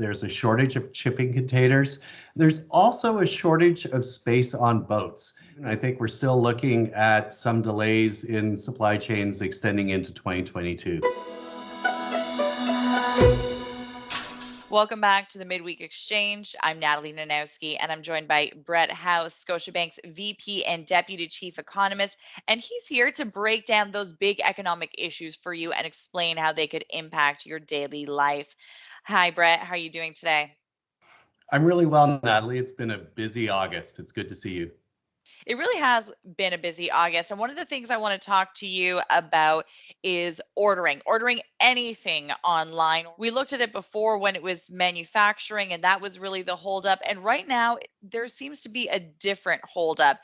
There's a shortage of shipping containers. There's also a shortage of space on boats. And I think we're still looking at some delays in supply chains extending into 2022. Welcome back to the Midweek Exchange. I'm Natalie Nanowski, and I'm joined by Brett House, Scotiabank's VP and Deputy Chief Economist. And he's here to break down those big economic issues for you and explain how they could impact your daily life. Hi, Brett. How are you doing today? I'm really well, Natalie. It's been a busy August. It's good to see you. It really has been a busy August. And one of the things I want to talk to you about is ordering anything online. We looked at it before when it was manufacturing, and that was really the holdup. And right now, there seems to be a different holdup.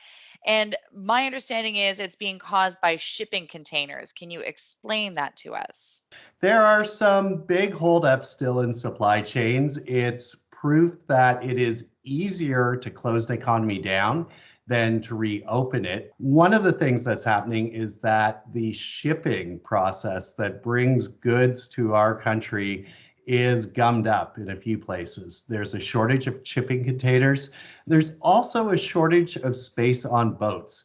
And my understanding is it's being caused by shipping containers. Can you explain that to us? There are some big holdups still in supply chains. It's proof that it is easier to close an economy down than to reopen it. One of the things that's happening is that the shipping process that brings goods to our country is gummed up in a few places. There's a shortage of shipping containers. There's also a shortage of space on boats.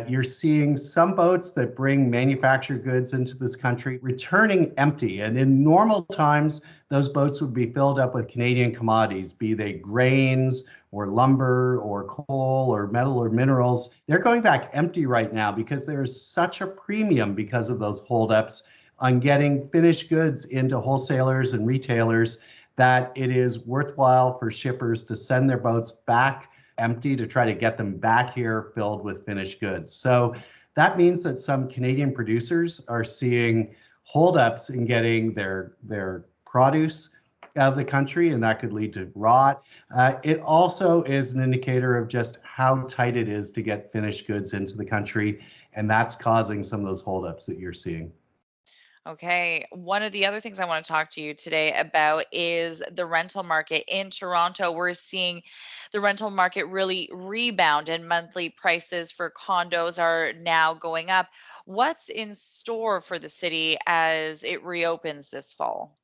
You're seeing some boats that bring manufactured goods into this country returning empty. And in normal times, those boats would be filled up with Canadian commodities, be they grains or lumber or coal or metal or minerals. They're going back empty right now because there's such a premium because of those holdups on getting finished goods into wholesalers and retailers that it is worthwhile for shippers to send their boats back empty to try to get them back here filled with finished goods. So that means that some Canadian producers are seeing holdups in getting their produce out of the country, and that could lead to rot. It also is an indicator of just how tight it is to get finished goods into the country, and that's causing some of those holdups that you're seeing. Okay. One of the other things I want to talk to you today about is the rental market in Toronto. We're seeing the rental market really rebound, and monthly prices for condos are now going up. What's in store for the city as it reopens this fall?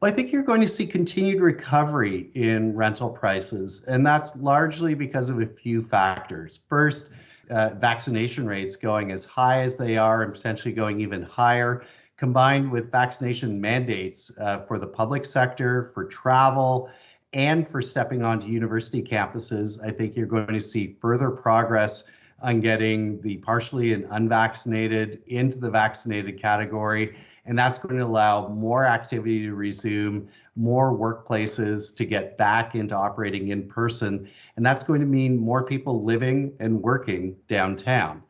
Well, I think you're going to see continued recovery in rental prices, and that's largely because of a few factors. First, vaccination rates going as high as they are and potentially going even higher, combined with vaccination mandates for the public sector, for travel, and for stepping onto university campuses. I think you're going to see further progress on getting the partially and unvaccinated into the vaccinated category. And that's going to allow more activity to resume, more workplaces to get back into operating in person. And that's going to mean more people living and working downtown.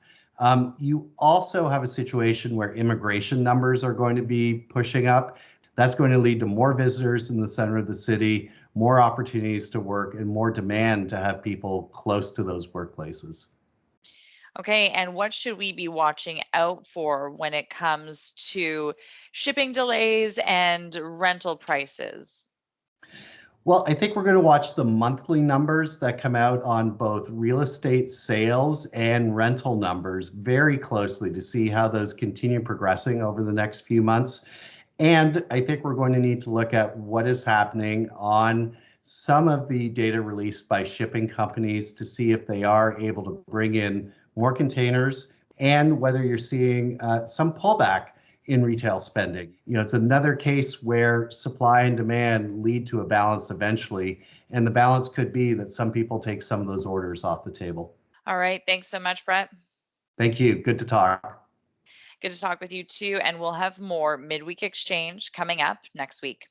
You also have a situation where immigration numbers are going to be pushing up. That's going to lead to more visitors in the center of the city, more opportunities to work, and more demand to have people close to those workplaces. Okay, and what should we be watching out for when it comes to shipping delays and rental prices? Well, I think we're going to watch the monthly numbers that come out on both real estate sales and rental numbers very closely to see how those continue progressing over the next few months. And I think we're going to need to look at what is happening on some of the data released by shipping companies to see if they are able to bring in more containers and whether you're seeing some pullback in retail spending. It's another case where supply and demand lead to a balance eventually, and the balance could be that some people take some of those orders off the table. All right, thanks so much, Brett. Thank you. Good to talk. Good to talk with you too, and we'll have more midweek exchange coming up next week.